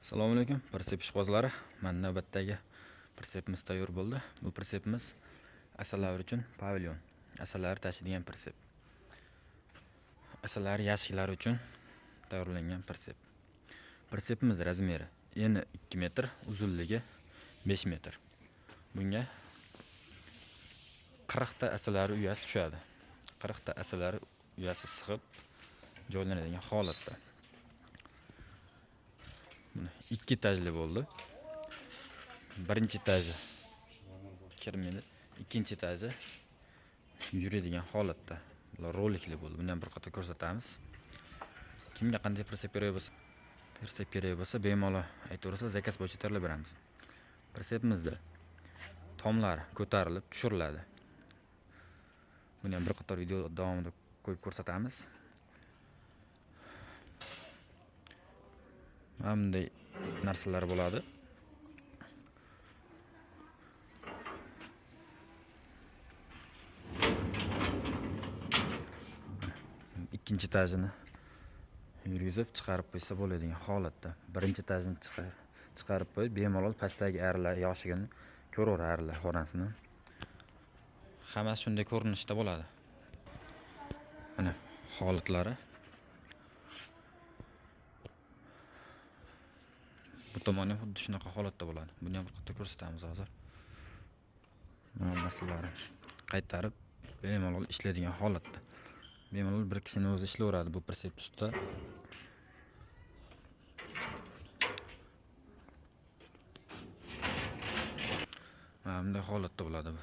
Assalomu alaykum, pritsep ishqibozlari. Mana navbatdagi pritsepimiz tayyor bo'ldi. Bu pritsepimiz asalari uchun pavilyon. Asalari tashiydigan pritsep. Asalari yashiklari uchun tayyorlangan pritsep. Pritsepimiz razmeri eni 2 metr, uzunligi 5 metr. Bunga 40 ta asalari uyasi tushadi. 40 ta asalari uyasi sig'ib joylanadigan holatda. 2 etajli bo'ldi. Birinchi etaji kirmaydi, ikkinchi etaji yuradigan holatda. Bular rolikli bo'ldi. Buni ham bir qator ko'rsatamiz. Kimga qanday pritsep kerak bo'lsa, bemalol aytaversa, zakaz bo'yicha tayyorlab beramiz. Pritsepimizda tomlar ko'tarilib tushiriladi. Buni ham bir qator video davomida qo'yib ko'rsatamiz. Bunday narsalar bo'ladi. Ikkinchi etajini yurgizib chiqarib qo'ysa bo'ladigan holatda. Birinchi etajini chiqarib qo'yib, bemalol pastdagi arilar yoshigini ko'raver arilar xonasini. Hammasi shunday ko'rinishda bo'ladi. Mana holatlari. Bu tomoni ham xuddi shunaqa holatda bo'ladi. Buni ham bir qator ko'rsatamiz hozir. Mana masalari qaytarib bemalol ishlaydigan holatda. Bemalol bir kishini o'zi ishlayveradi bu pritsep ustida. Mana bunday holatda bo'ladi bu.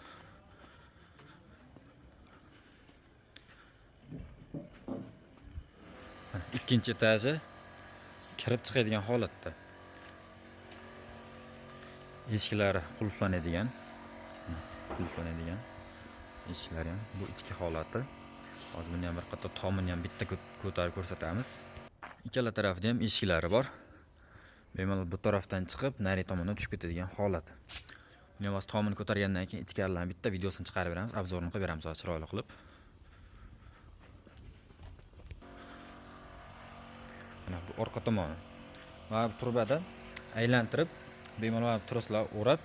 Ikkinchi etaji kirib chiqadigan holatda. Eshiklari qulflanadigan eshiklari ham bu ichki holati. Hozir buni ham bir qator tomini ham bitta ko'tarib ko'rsatamiz. Ikkala tarafida ham eshiklari bor. Bemalol bu tarafdan chiqib, nari tomondan tushib ketadigan holat. Buni ham tomini ko'targandan keyin ichkarilarni bitta videosini chiqarib beramiz, obzorini qilib beramiz chiroyli qilib. Mana bu orqa tomoni. Va bu turbada aylantirib, bemalol troslar o'rab,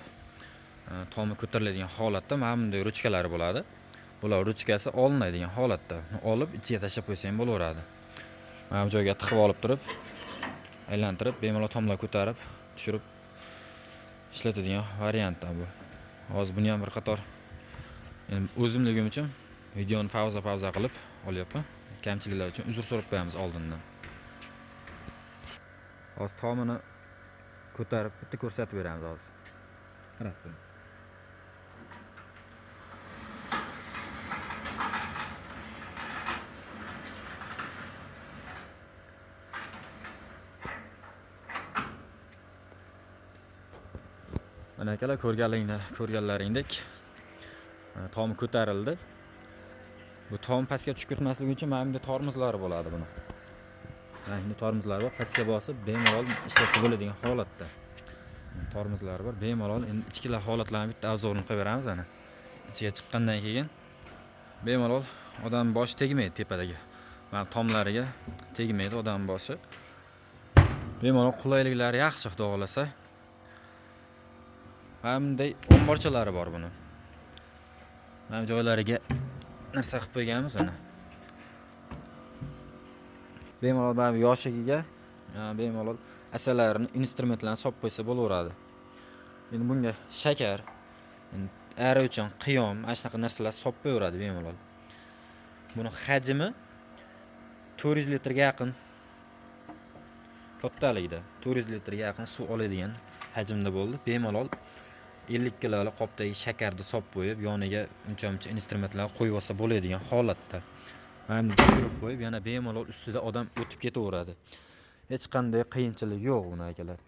tomi ko'tariladigan holatda mana bunday ruchkalari bo'ladi. Bular ruchkasi olinadigan holatda. Olib ichiga tashlab qo'ysa ham bo'laveradi. Mana bu joyga tiqib olib turib, aylantirib, bemalol tomlar ko'tarib, tushirib ishlatadigan variantda bu. Hozir buni ham bir qator o'zimligim uchun videoni pauza qilib olyapman. Kamchiliklar uchun uzr so'rab qo'yamiz oldindan. Hozir tomini ko'tarib bitta ko'rsatib beramiz hozir. Qarab qo'ying. Mana akalar ko'rganlaringdek tomi ko'tarildi. Bu tom pastga tushib ketmasligi uchun mana bunday tormozlari bo'ladi buni. Mana endi tormozlar bor, pastga bosib bemalol ishlatib bo'ladigan holatda. Tormozlari bor, bemalol endi ichkilar holatlarni bitta obzorini qilib beramiz ana. Ichiga chiqqandan keyin bemalol odam boshi tegmaydi tepadagi. Mana tomlariga tegmaydi odam boshi. Bemalol qulayliklari yaxshi xudo xolasa. Mana bunday omborchalari bor buni. Mana joylariga narsa qilib qo'yganmiz ana. Bemalol mana yoshigiga bemalol asalarini, instrumentlarni solib qo'ysa bo'laveradi. Endi bunga shakar, ari uchun qiyom, mana shunaqa narsalar solib qo'yaveradi bemalol. Buni hajmi 400 litrga yaqin. Kattaligida 400 litrga yaqin suv oladigan hajmda bo'ldi. Bemalol 50 kiloli qopdagi shakarni solib qo'yib, yoniga uncha-muncha instrumentlar qo'yib olsa bo'ladigan holatda. Mana tushirib qo'yib, yana bemalol ustida odam o'tib ketaveradi. Hech qanday qiyinchilik yo'q buni akalar.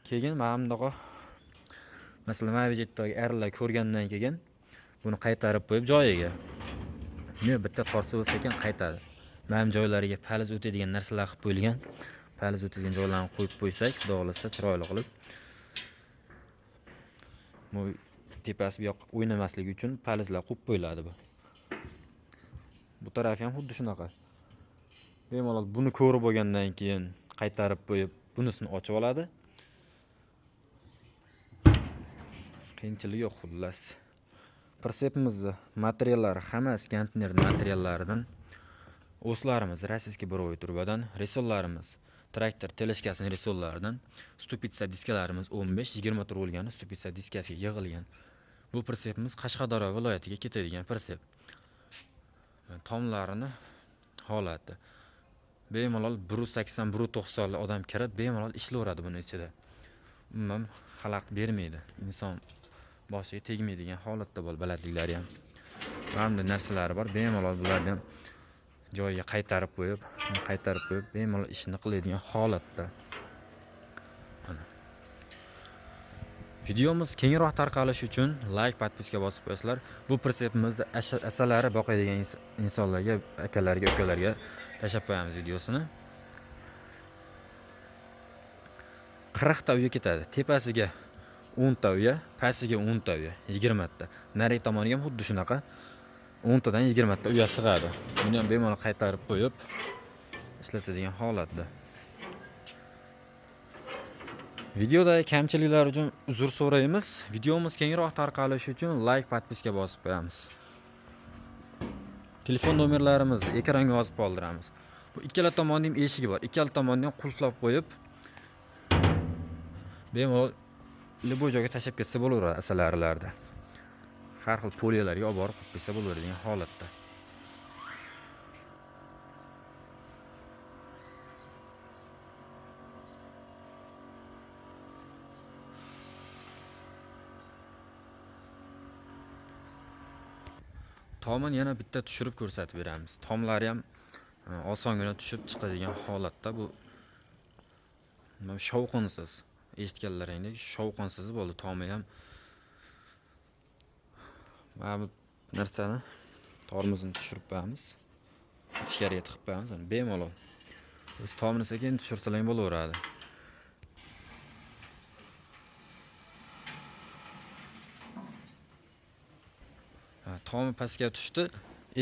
Keyin mana bundaqa masalan, mana bu yerdagi arilar ko'rgandan keyin buni qaytarib qo'yib joyiga. Ne bitta torsa bo'lsa ekan qaytadi. Mana joylariga paliz o'tadigan narsalar qilib qo'yilgan. Paliz o'tadigan joylarni qo'yib qo'ysak, xudo xolasa chiroyli qilib. Bu tepasi bu yoqqa o'ynamasligi uchun palizlar qo'yib qo'yiladi bu. Bu taraf ham xuddi shunaqa. Bemalol buni ko'rib bo'lgandan keyin qaytarib qo'yib, bunisini ochib oladi. qiyinchilik yo'q xullas. Pritsepimizda materiallari hammasi konteyner materiallaridan. O'slarimiz rossiyskiy borovой turbadan, risollarimiz traktor teleshkasining risollaridan, stupitsa diskalarimiz 15-20 tur bo'lgan stupitsa diskasiga yig'ilgan. Bu pritsepimiz Qashqadaryo viloyatiga ketadigan pritsep. Tomlarini holati bemalol 180-190 odam kirib bemalol ishlayveradi buni ichida. Umuman xalaqit bermaydi. Inson boshiga tegmaydigan holatda bo'l balandliklari ham. Hamda narsalari bor. Bemalol bularni ham joyiga qaytarib qo'yib bemalol ishni qiladigan holatda. Mana. Videomiz kengroq tarqalishi uchun like, podpiska bosib qo'yasizlar. Bu pritsepimizda asalari boqadigan insonlarga, akalarga, ukalarga tashlab qo'yamiz videosini. 40 ta uya ketadi. Tepasiga 10 ta uya, pastiga 10 ta uya, 20 ta. Nari tomoniga ham xuddi shunaqa 10 tadan 20 ta uya sig'adi. Buni ham bemalol qaytarib qo'yib ishlatadigan holatda. Videodagi kamchiliklar uchun uzr so'raymiz. Videomiz kengroq tarqalishi uchun like, podpiska bosib qo'yamiz. Telefon nomerlarimizni ekranga yozib qoldiramiz. Bu ikkala tomonda ham eshigi bor. Ikkala tomonda ham qulflab qo'yib bemalol bu joyga tashlab ketsa bo'laveradi asalarilarda. Har xil poliyalarga olib borib qo'yib ketsa bo'laveradigan holatda. Tomini yana bitta tushirib ko'rsatib beramiz. Tomlari ham osongina tushib chiqadigan holatda bu shovqinsiz. Eshitganlaringdek shovqinsiz bo'ldi. Tomi ham mana bu narsani tormozni tushirib qo'yamiz. Ichkariga tiqib qo'yamiz. Bemalol. Biz tomini sekin tushirsalar bo'laveradi. Tomi pastga tushdi.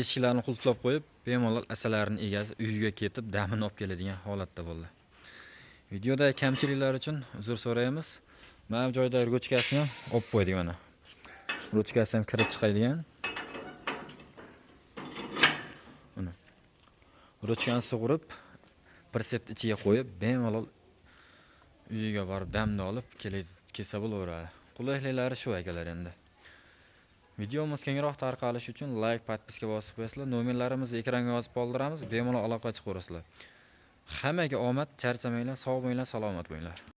Eshiklarni qulflab qo'yib, bemalol asalarining egasi uyiga ketib damini olib keladigan holatda bo'ldi. Videoda kamchiliklar uchun uzr so'raymiz. Mana bu joydagi ruchkasini ham olib qo'ydik mana. Ruchkasi ham kirib chiqadigan. Mana. Ruchkani sug'urib, pritsep ichiga qo'yib, bemalol uyiga borib damni olib kelsa bo'laveradi. Qulayliklari shu akalar endi. Videomiz kengroq tarqalishi uchun like, podpiska bosib qo'yasizlar. Nomerlarimizni ekranga yozib qoldiramiz. Bemalol aloqa chiqarasizlar. Hammaga omad, charchamanglar, sog' bo'linglar, salomat bo'linglar.